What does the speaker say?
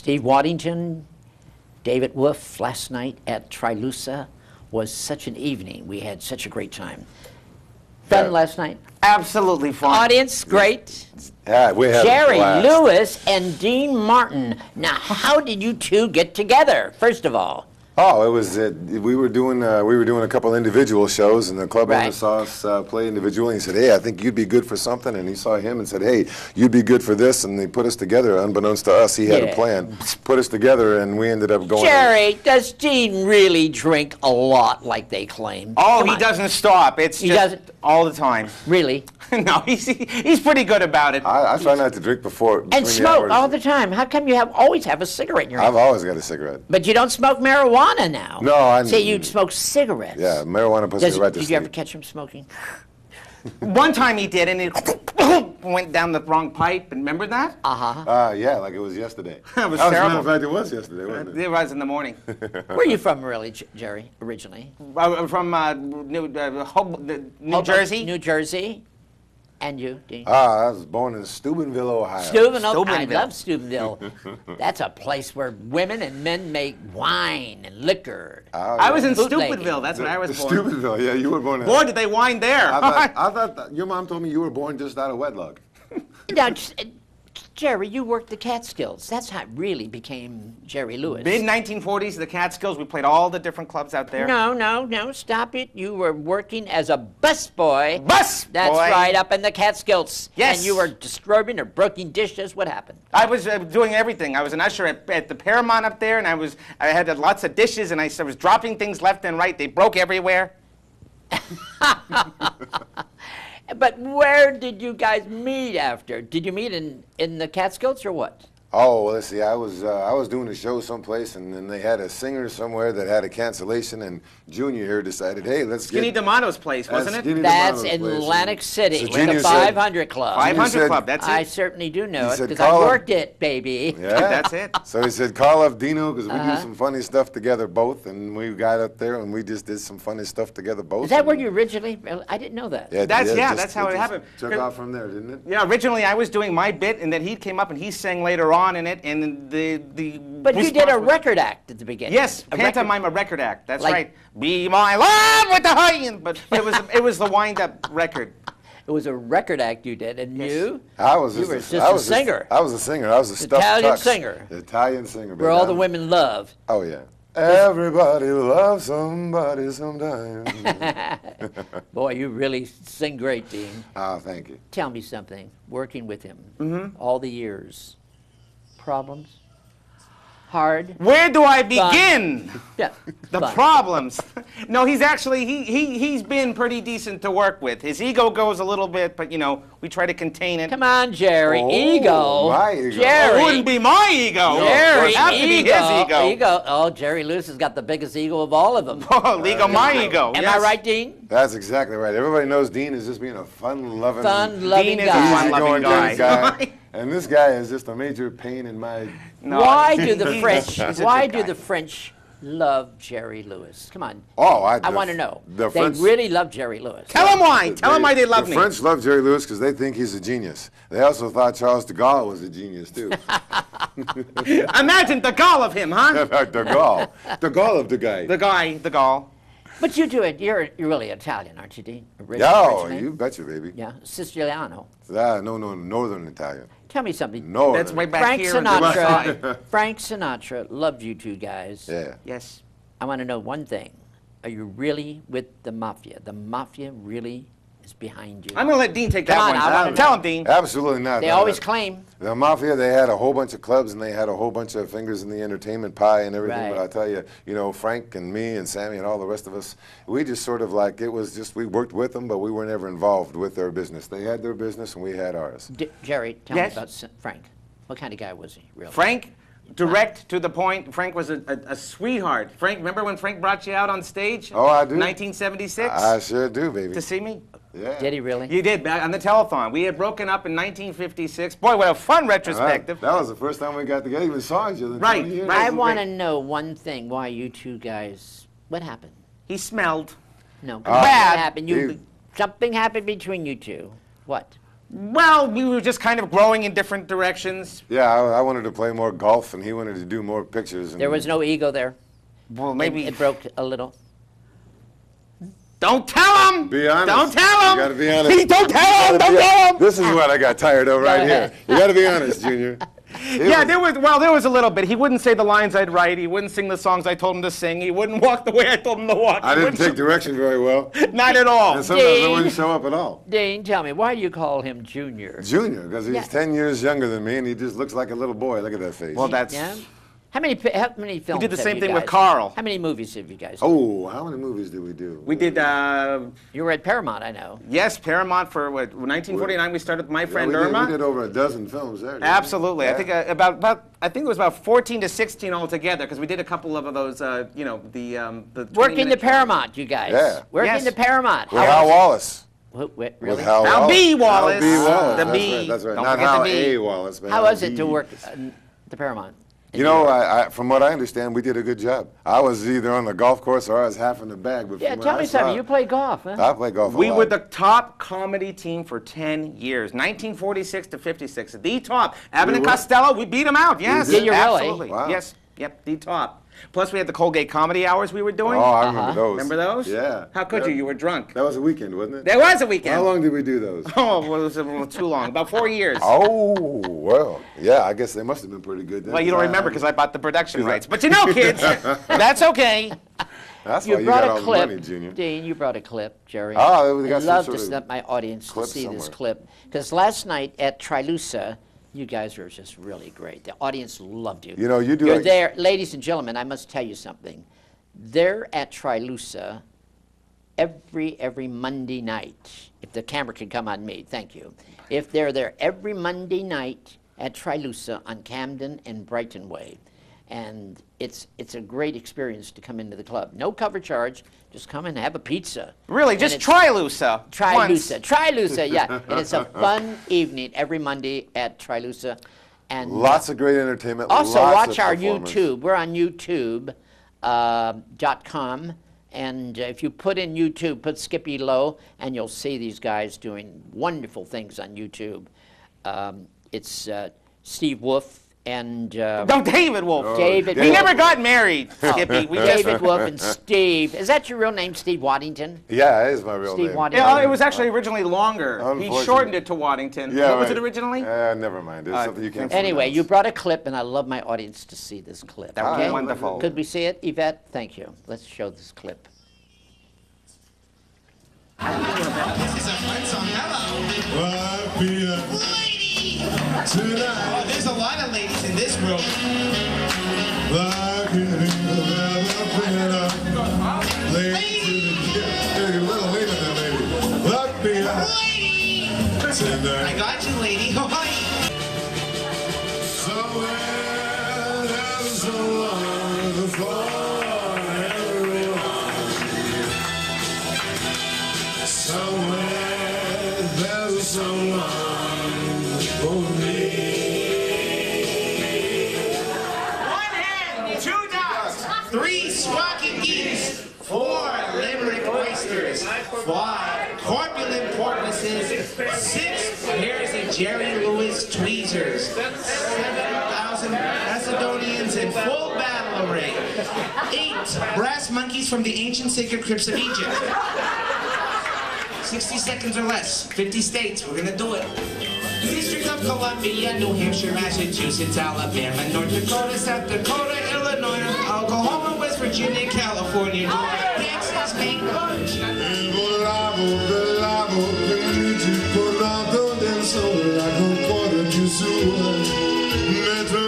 Steve Waddington, David Wolf last night at Trilusa was such an evening. We had such a great time. Fun last night? Absolutely fun. Audience, great. Yeah, we had Jerry a blast. Lewis and Dean Martin. Now, how did you two get together, first of all? Oh, it was we were doing a couple individual shows, and the club owner saw us play individually. And he said, "Hey, I think you'd be good for something." And he saw him and said, "Hey, you'd be good for this." And they put us together. Unbeknownst to us, he had a plan. Put us together, and we ended up going. Jerry, does Dean really drink a lot like they claim? Oh, he doesn't stop. It's just all the time. Really? No, he's pretty good about it. I try not to drink before. And smoke all the time. How come you always have a cigarette in your hand? I've always got a cigarette. But you don't smoke marijuana now. No, I say you smoke cigarettes. Yeah, marijuana puts me right to sleep. Did you ever catch him smoking? One time he did, and it went down the wrong pipe. Remember that? Yeah, like it was yesterday. It was As a terrible. matter of fact, it was yesterday, wasn't it? It was in the morning. Where are you from, really, Jerry, originally? I'm from New Jersey. New Jersey. And you, Dean? I was born in Steubenville, Ohio. Steubenville. I love Steubenville. That's a place where women and men make wine and liquor. I was in Steubenville. That's where I was born. Steubenville, yeah, you were born in. Boy, did they wine there. I thought your mom told me you were born just out of wedlock. Now, Jerry, you worked the Catskills. That's how it really became Jerry Lewis. Mid-1940s, the Catskills. We played all the different clubs out there. No, stop it. You were working as a busboy. Busboy! That's right, up in the Catskills. Yes. And you were disturbing or breaking dishes. What happened? I was doing everything. I was an usher at the Paramount up there, and I had lots of dishes, and I was dropping things left and right. They broke everywhere. But where did you guys meet after? Did you meet in the Catskills or what? Oh, well, let's see. I was doing a show someplace, and then they had a singer somewhere that had a cancellation, and Junior here decided, hey, let's Skinny D'Amato's place, wasn't it? That's in Atlantic City, the 500 Club. 500 Club, that's it. I certainly do know it, because I worked it, baby. Yeah, that's it. So he said, call up Dino, because we do some funny stuff together both, and we got up there, and we just did some funny stuff together both. Is that where you originally, I didn't know that. Yeah, that's how it happened. Took off from there, didn't it? Yeah, originally I was doing my bit, and then he came up and he sang later on in it, and But you did a record act at the beginning. Yes, pantomime, a record act. That's right. Be my love with the high, but it was the wind-up record. It was a record act you did, and you were just a singer. I was a singer. I was a stuffed Italian tux. singer. Italian singer. Where all the women love. Oh, yeah. Everybody loves somebody sometime. Boy, you really sing great, Dean. Oh, thank you. Tell me something, working with him all the years. Problems? Hard? Where do I begin? Yeah. The problems. No, he's actually, he's been pretty decent to work with. His ego goes a little bit, but, you know, we try to contain it. Come on, Jerry. Ego. My ego. Jerry. It wouldn't be my ego. Jerry. It would have to be his ego. Oh, Jerry Lewis has got the biggest ego of all of them. Oh, my ego. Am I right, Dean? That's exactly right. Everybody knows Dean is just being a fun-loving, Dean is a guy. fun-loving guy. And this guy is just a major pain in my... No. Why do the French love Jerry Lewis? Come on. Oh, I want to know. They really love Jerry Lewis. Tell them why. Tell them why they love me. The French love Jerry Lewis because they think he's a genius. They also thought Charles de Gaulle was a genius, too. Imagine the gall of him, huh? De Gaulle. The Gaulle of the guy. The gall. But you do it. You're really Italian, aren't you, Dean? Yeah, you betcha, baby. Yeah, Siciliano. No, Northern Italian. Tell me something. No, that's way back Frank here. Sinatra. Frank Sinatra loved you two guys. Yeah. Yes. I want to know one thing. Are you really with the mafia? The mafia really is behind you. I'm going to let Dean take that Come on, I one. wanna Tell know. him, Dean. Absolutely not. They always claim. The mafia, they had a whole bunch of clubs and they had a whole bunch of fingers in the entertainment pie and everything. Right. But I tell you, you know, Frank and me and Sammy and all the rest of us, we just sort of like, it was just, we worked with them, but we were never involved with their business. They had their business and we had ours. Jerry, tell me about Frank. What kind of guy was he, really? Frank, direct to the point. Frank was a sweetheart. Frank, remember when Frank brought you out on stage? Oh, I do. 1976? I sure do, baby. To see me? Yeah. Did he really? You did, back on the telethon. We had broken up in 1956. Boy, what a fun retrospective. That was the first time we got together. Even saw each other. in Right, 20 years. I want to know one thing. Why you two guys, what happened? He smelled. No, what Bad. happened? Something happened between you two. What? Well, we were just kind of growing in different directions. Yeah, I wanted to play more golf, and he wanted to do more pictures. And There was no ego there. Well, maybe It broke a little. Don't tell him. Be honest. Don't tell him. You gotta be honest. Don't tell him. Don't tell him. This is what I got tired of right here. You gotta be honest, Junior. Yeah, there was a little bit. He wouldn't say the lines I'd write. He wouldn't sing the songs I told him to sing. He wouldn't walk the way I told him to walk. I didn't take direction very well. Not at all. And sometimes I Dean. wouldn't show up at all. Dean, tell me, why do you call him Junior? Junior, because he's Yeah. 10 years younger than me, and he just looks like a little boy. Look at that face. Well, that's. Yeah? How many films We did the have same you thing with guys- Carl. How many movies have you guys done? Oh, how many movies did we do? We did. You were at Paramount, I know. Yes, Paramount for what? 1949. We started with My Friend we Irma. did over a dozen films there. didn't we? Absolutely. I Yeah. think I think it was about 14 to 16 altogether because we did a couple of those. You know, the Working the 20-minute Paramount, you guys. Yeah. Working Yes. the Paramount. With Hal Wallace. Really? With Hal Hal Wallace. B. Wallace. Hal B. Wallace. The That's B. right. That's right. Don't Not forget Hal the B. A. Wallace. But How Hal was it B. to work the Paramount? You know, from what I understand, we did a good job. I was either on the golf course or I was half in the bag. But Yeah, from tell what me I saw, something. You play golf, huh? I play golf a We lot. were the top comedy team for 10 years, 1946 to 56. The top. Abbott and were? Costello, we beat them out. Yes, did? Did you really? absolutely. Wow. Yes, yep, the top. Plus, we had the Colgate Comedy Hours we were doing. Oh, I remember those. Remember those? Yeah. How could you? You were drunk. That was a weekend, wasn't it? There was a weekend. How long did we do those? Oh, well, it was a little too long. About 4 years. Oh, well, yeah, I guess they must have been pretty good then. Well, you don't remember because I bought the production rights. But you know, kids, that's okay. That's You why you brought got a all clip, the money, Junior. Dean. You brought a clip, Jerry. Oh, we got I'd some love sort to of let my audience to clip see this somewhere. clip because last night at Trilusa, you guys were just really great. The audience loved you. You know, you do You're like- there, ladies and gentlemen. I must tell you something. They're at Trilusa every Monday night. If the camera can come on me, thank you. If they're there every Monday night at Trilusa on Camden and Brighton Way. And it's a great experience to come into the club. No cover charge, just come and have a pizza. Really, And just it's- try Lusa. Trilusa, Trilusa, yeah. And it's a fun evening every Monday at Trilusa. And Lots of great entertainment. also lots watch of our performance. YouTube. We're on YouTube.com. And if you put in YouTube, put Skip E Lowe, and you'll see these guys doing wonderful things on YouTube. It's Steve Wolf and Don't David Wolf. David We Wolf. never got married, Skippy. We just. David Wolf and Steve. Is that your real name, Steve Waddington? Yeah, it is my real Steve name. Waddington. Yeah, it was actually originally longer. He Unfortunately. shortened it to Waddington. Yeah, What was right. it originally? Never mind. It's something you can't Anyway, pronounce. you brought a clip, and I love my audience to see this clip. That was okay? wonderful. Could we see it, Yvette? Thank you. Let's show this clip. This is a fun song. Hello. Lady. Oh, there's a lot of ladies in this room. Lady. I got you, lady. Hi. One hen, two ducks, three squawking geese, four limerick oysters, five corpulent porpoises, six pairs of Jerry Lewis tweezers, 7,000 Macedonians in full battle array, 8 brass monkeys from the ancient sacred crypts of Egypt. 60 seconds or less, 50 states, we're gonna do it. District of Columbia, New Hampshire, Massachusetts, Alabama, North Dakota, South Dakota, Illinois, Oklahoma, West Virginia, California, Texas, Maine, Metro